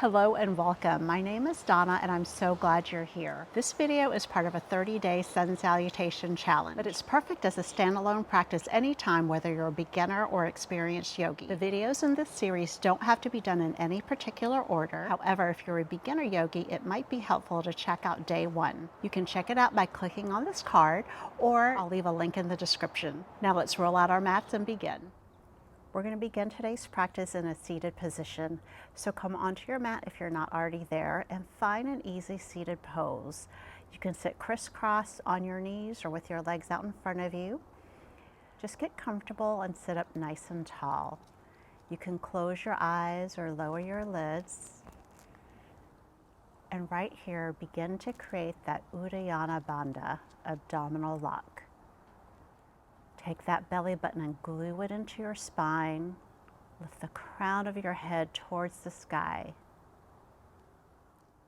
Hello and welcome. My name is Donna and I'm so glad you're here. This video is part of a 30-day Sun Salutation challenge, but it's perfect as a standalone practice anytime, whether you're a beginner or experienced yogi. The videos in this series don't have to be done in any particular order. However, if you're a beginner yogi, it might be helpful to check out day one. You can check it out by clicking on this card, or I'll leave a link in the description. Now let's roll out our mats and begin. We're going to begin today's practice in a seated position. So come onto your mat if you're not already there and find an easy seated pose. You can sit crisscross on your knees or with your legs out in front of you. Just get comfortable and sit up nice and tall. You can close your eyes or lower your lids. And right here, begin to create that Uddiyana Bandha, abdominal lock. Take that belly button and glue it into your spine. Lift the crown of your head towards the sky.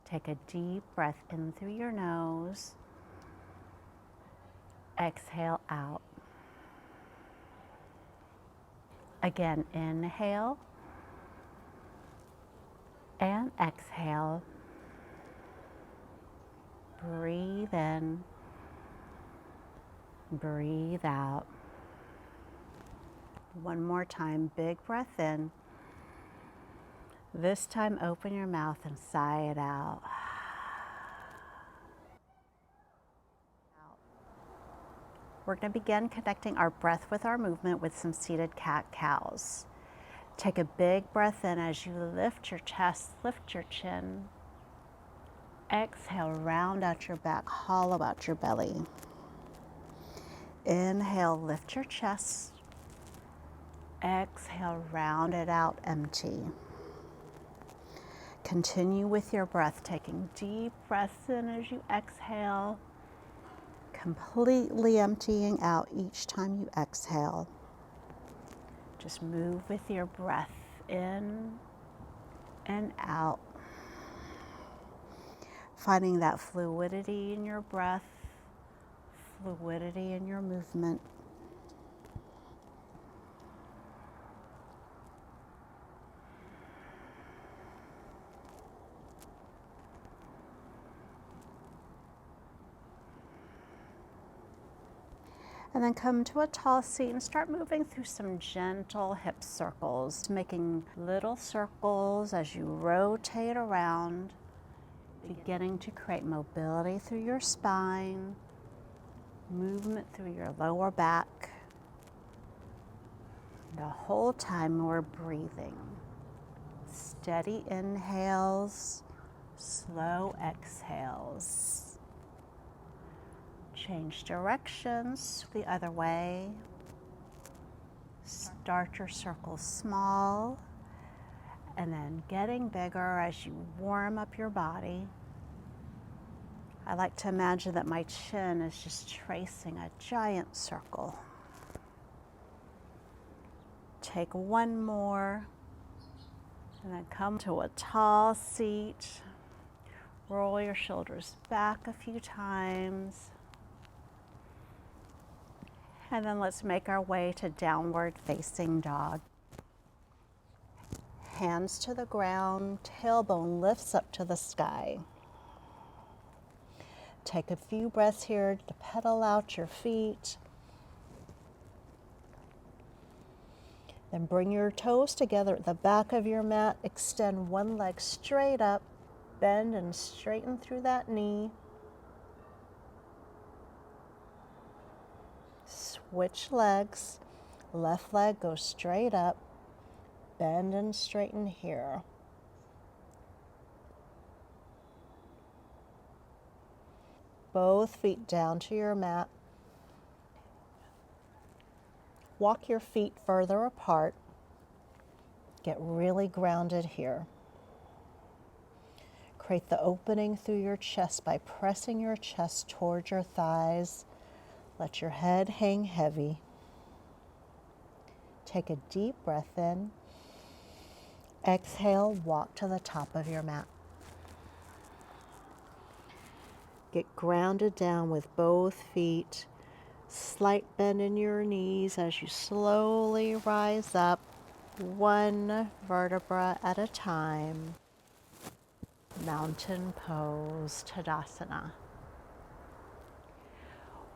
Take a deep breath in through your nose. Exhale out. Again, inhale and exhale. Breathe in. Breathe out. One more time, big breath in. This time open your mouth and sigh it out. We're going to begin connecting our breath with our movement with some seated cat-cows. Take a big breath in as you lift your chest, lift your chin. Exhale, round out your back, hollow out your belly. Inhale, lift your chest. Exhale, round it out, empty. Continue with your breath, taking deep breaths in as you exhale, completely emptying out each time you exhale. Just move with your breath in and out, finding that fluidity in your breath, fluidity in your movement. And then come to a tall seat and start moving through some gentle hip circles, making little circles as you rotate around, beginning to create mobility through your spine, movement through your lower back. The whole time we're breathing. Steady inhales, slow exhales. Change directions the other way. Start your circle small and then getting bigger as you warm up your body. I like to imagine that my chin is just tracing a giant circle. Take one more and then come to a tall seat. Roll your shoulders back a few times. And then let's make our way to downward facing dog. Hands to the ground, tailbone lifts up to the sky. Take a few breaths here to pedal out your feet. Then bring your toes together at the back of your mat. Extend one leg straight up, bend and straighten through that knee. Switch legs. Left leg goes straight up, bend and straighten here. Both feet down to your mat. Walk your feet further apart. Get really grounded here. Create the opening through your chest by pressing your chest towards your thighs. Let your head hang heavy. Take a deep breath in. Exhale, walk to the top of your mat. Get grounded down with both feet. Slight bend in your knees as you slowly rise up, one vertebra at a time. Mountain Pose Tadasana.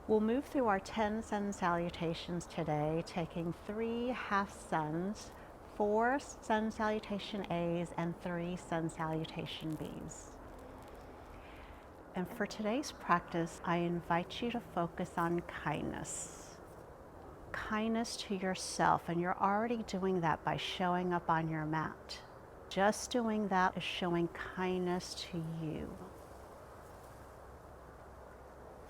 We'll move through our 10 sun salutations today, taking 3 half suns, 4 sun salutation A's, and 3 sun salutation B's. And for today's practice, I invite you to focus on kindness. Kindness to yourself, and you're already doing that by showing up on your mat. Just doing that is showing kindness to you.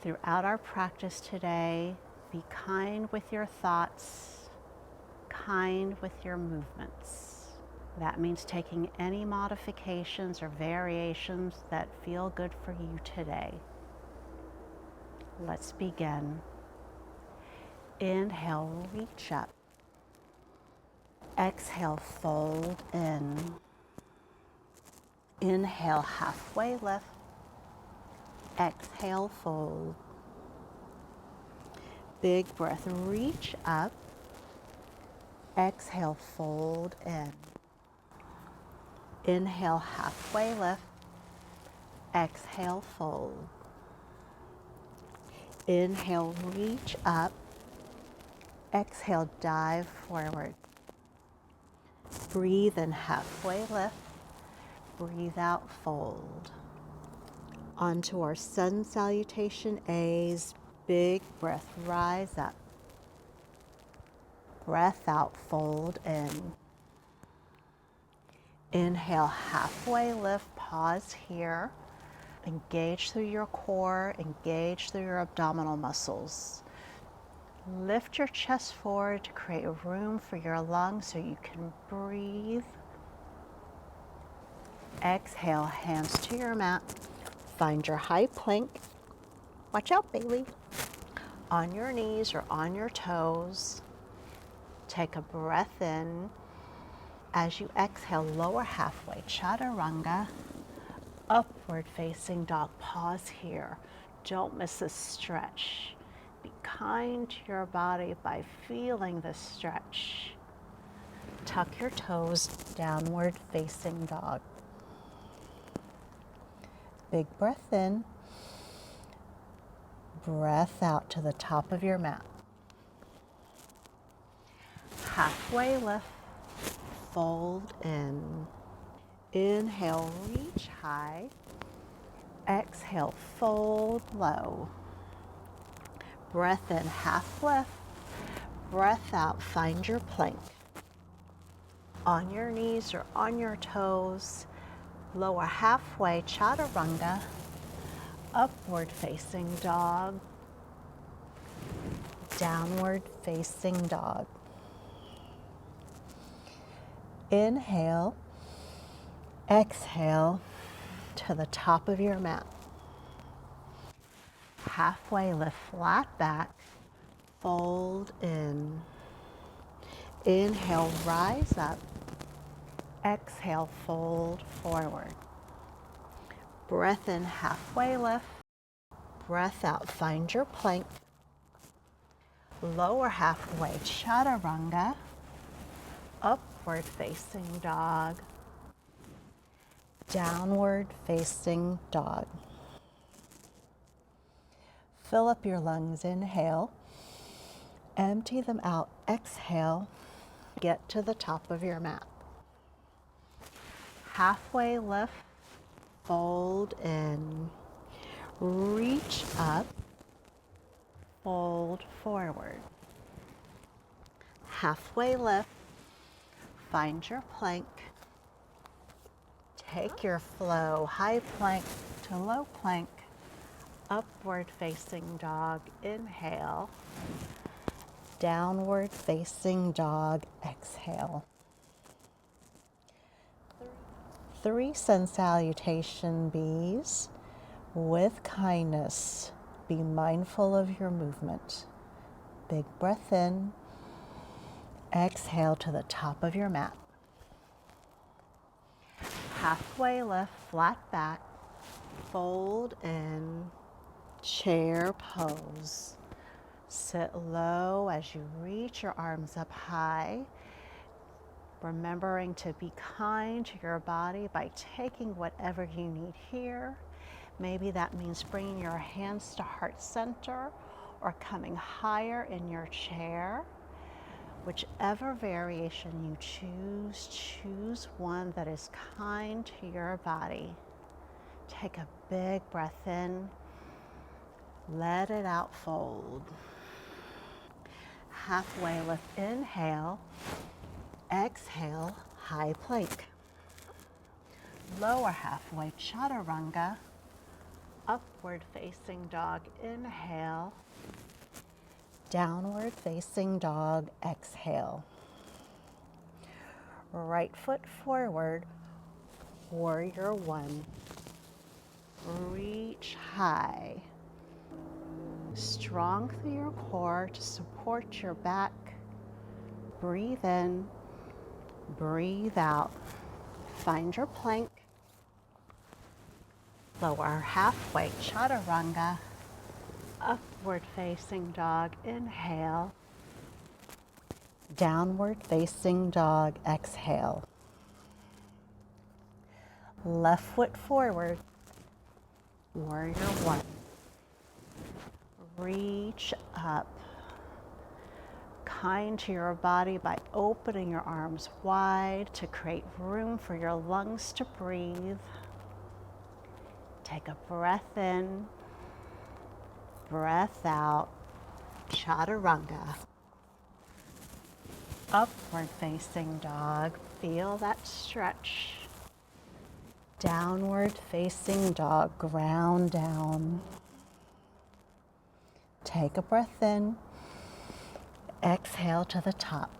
Throughout our practice today, be kind with your thoughts, kind with your movements. That means taking any modifications or variations that feel good for you today. Let's begin. Inhale, reach up. Exhale, fold in. Inhale, halfway lift. Exhale, fold. Big breath, reach up. Exhale, fold in. Inhale, halfway lift. Exhale, fold. Inhale, reach up. Exhale, dive forward. Breathe in, halfway lift. Breathe out, fold. Onto our sun salutation A's. Big breath, rise up. Breath out, fold in. Inhale, halfway lift, pause here. Engage through your core, engage through your abdominal muscles. Lift your chest forward to create room for your lungs so you can breathe. Exhale, hands to your mat. Find your high plank. Watch out, Bailey. On your knees or on your toes. Take a breath in. As you exhale, lower halfway, chaturanga. Upward facing dog. Pause here. Don't miss this stretch. Be kind to your body by feeling the stretch. Tuck your toes, downward facing dog. Big breath in. Breath out to the top of your mat. Halfway lift, fold in. Inhale, reach high. Exhale, fold low. Breath in, half lift. Breath out, find your plank. On your knees or on your toes, lower halfway, chaturanga. Upward facing dog. Downward facing dog. Inhale, exhale to the top of your mat. Halfway lift, flat back, fold in. Inhale, rise up. Exhale, fold forward. Breath in, halfway lift. Breath out, find your plank. Lower halfway, chaturanga. Upward facing dog. Downward facing dog. Fill up your lungs, inhale. Empty them out, exhale. Get to the top of your mat. Halfway lift, fold in. Reach up, fold forward. Halfway lift, find your plank. Take your flow, high plank to low plank. Upward facing dog, inhale. Downward facing dog, exhale. 3 sun salutation B's. With kindness, be mindful of your movement. Big breath in. Exhale to the top of your mat. Halfway lift, flat back. Fold in. Chair pose. Sit low as you reach your arms up high. Remembering to be kind to your body by taking whatever you need here. Maybe that means bringing your hands to heart center or coming higher in your chair. Whichever variation you choose, choose one that is kind to your body. Take a big breath in, let it out, fold. Halfway lift, inhale, exhale, high plank. Lower halfway, chaturanga, upward facing dog, inhale, downward facing dog, exhale. Right foot forward, warrior one. Reach high. Strong through your core to support your back. Breathe in, breathe out. Find your plank. Lower halfway, chaturanga. Upward facing dog, inhale. Downward facing dog, exhale. Left foot forward, warrior one. Reach up. Kind to your body by opening your arms wide to create room for your lungs to breathe. Take a breath in, breath out, chaturanga. Upward facing dog, feel that stretch. Downward facing dog, ground down. Take a breath in, exhale to the top.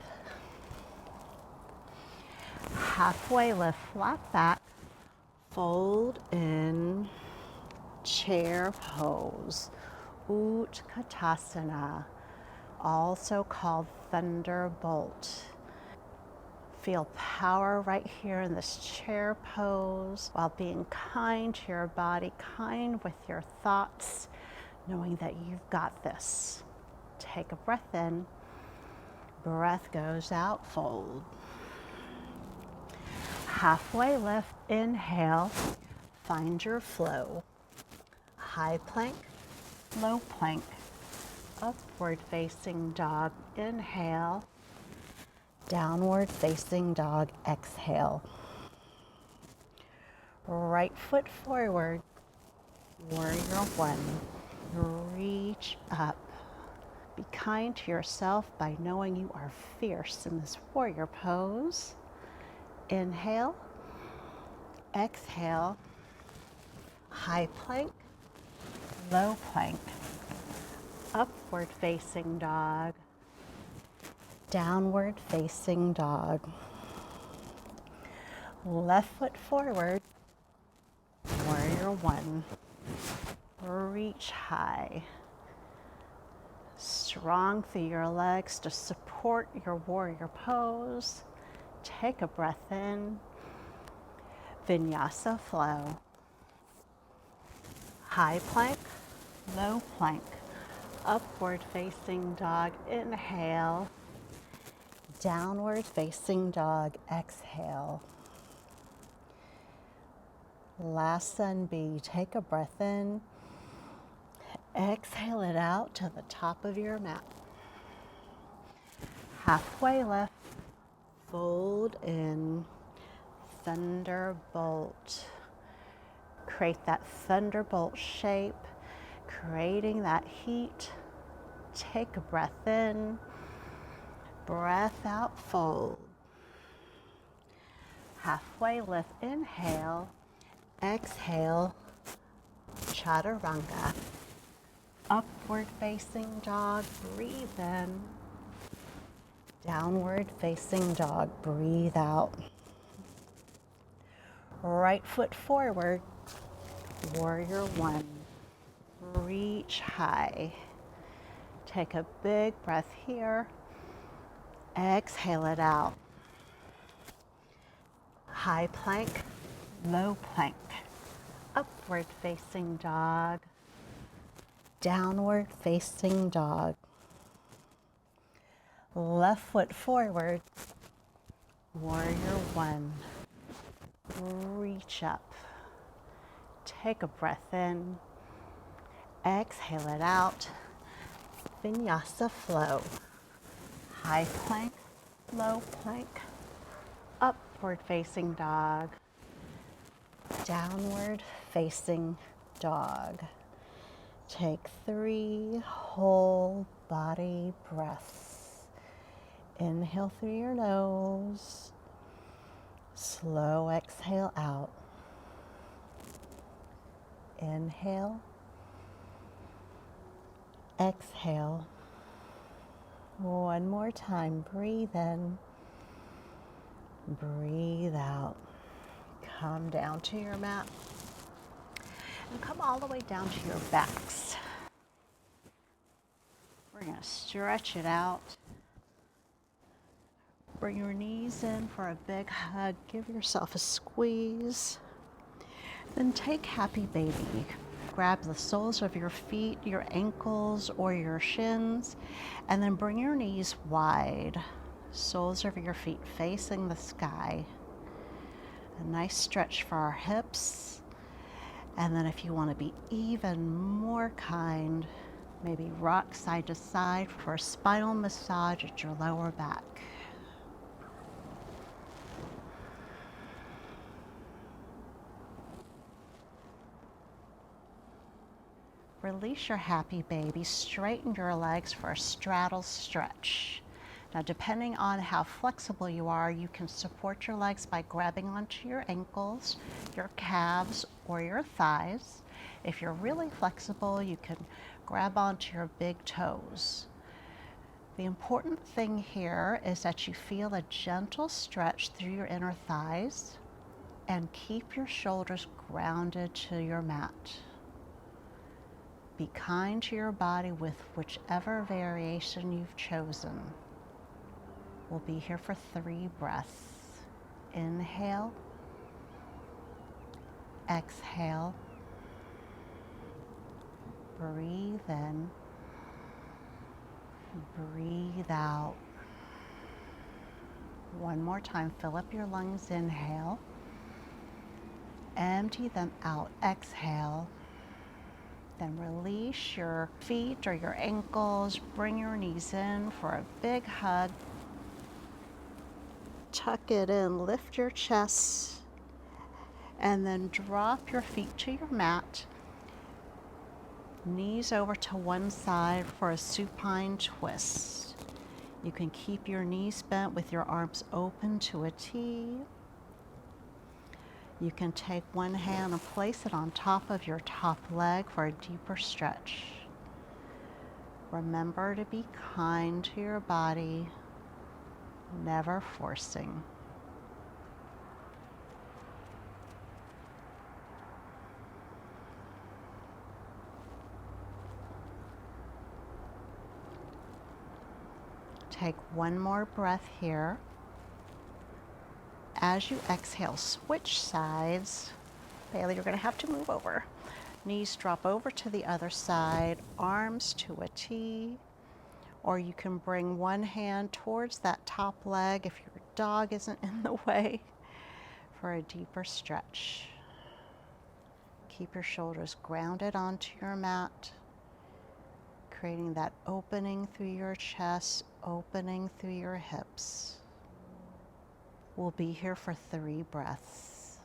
Halfway lift, flat back, fold in, chair pose, Utkatasana, also called thunderbolt. Feel power right here in this chair pose while being kind to your body, kind with your thoughts, knowing that you've got this. Take a breath in, breath goes out, fold. Halfway lift, inhale, find your flow. High plank, low plank, upward facing dog, inhale, downward facing dog, exhale. Right foot forward, warrior one. Reach up. Be kind to yourself by knowing you are fierce in this warrior pose. Inhale, exhale, high plank, low plank, upward facing dog, downward facing dog. Left foot forward, warrior one. Reach high. Strong through your legs to support your warrior pose. Take a breath in. Vinyasa flow. High plank, low plank, upward facing dog, inhale. Downward facing dog, exhale. Last Sun B, take a breath in. Exhale it out to the top of your mat. Halfway lift, fold in, thunderbolt. Create that thunderbolt shape, creating that heat. Take a breath in, breath out, fold. Halfway lift, inhale, exhale, chaturanga. Upward facing dog, breathe in. Downward facing dog, breathe out. Right foot forward, warrior one. Reach high. Take a big breath here. Exhale it out. High plank, low plank. Upward facing dog. Downward facing dog. Left foot forward, Warrior one. Reach up. Take a breath in. Exhale it out. Vinyasa flow. High plank, low plank, upward facing dog, downward facing dog. Take 3 whole body breaths. Inhale through your nose. Slow exhale out. Inhale. Exhale. One more time. Breathe in. Breathe out. Come down to your mat. And come all the way down to your backs. We're going to stretch it out. Bring your knees in for a big hug. Give yourself a squeeze. Then take happy baby. Grab the soles of your feet, your ankles, or your shins, and then bring your knees wide. Soles of your feet facing the sky. A nice stretch for our hips. And then if you want to be even more kind, maybe rock side to side for a spinal massage at your lower back. Release your happy baby. Straighten your legs for a straddle stretch. Now, depending on how flexible you are, you can support your legs by grabbing onto your ankles, your calves, or your thighs. If you're really flexible, you can grab onto your big toes. The important thing here is that you feel a gentle stretch through your inner thighs and keep your shoulders grounded to your mat. Be kind to your body with whichever variation you've chosen. We'll be here for 3 breaths. Inhale. Exhale. Breathe in. Breathe out. One more time. Fill up your lungs. Inhale. Empty them out. Exhale. Then release your feet or your ankles. Bring your knees in for a big hug. Tuck it in, lift your chest, and then drop your feet to your mat. Knees over to one side for a supine twist. You can keep your knees bent with your arms open to a T. You can take one hand and place it on top of your top leg for a deeper stretch. Remember to be kind to your body, never forcing. Take one more breath here. As you exhale, switch sides. Bailey, you're going to have to move over. Knees drop over to the other side, arms to a T, or you can bring one hand towards that top leg if your dog isn't in the way for a deeper stretch. Keep your shoulders grounded onto your mat, creating that opening through your chest, opening through your hips. We'll be here for 3 breaths.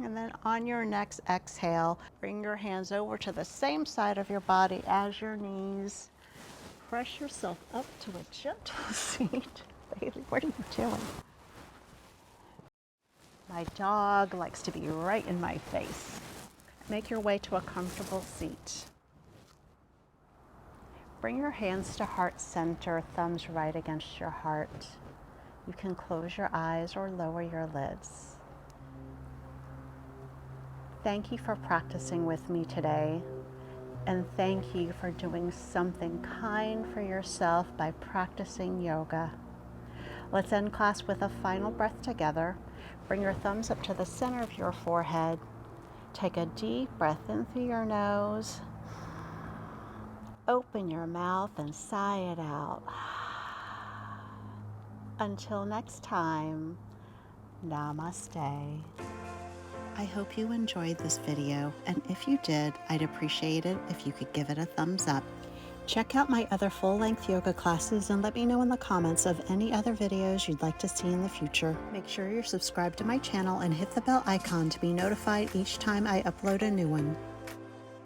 And then on your next exhale, bring your hands over to the same side of your body as your knees. Press yourself up to a gentle seat. Bailey, what are you doing? My dog likes to be right in my face. Make your way to a comfortable seat. Bring your hands to heart center, thumbs right against your heart. You can close your eyes or lower your lids. Thank you for practicing with me today, and thank you for doing something kind for yourself by practicing yoga. Let's end class with a final breath together. Bring your thumbs up to the center of your forehead. Take a deep breath in through your nose. Open your mouth and sigh it out. Until next time, namaste. I hope you enjoyed this video, and if you did, I'd appreciate it if you could give it a thumbs up. Check out my other full-length yoga classes and let me know in the comments of any other videos you'd like to see in the future. Make sure you're subscribed to my channel and hit the bell icon to be notified each time I upload a new one.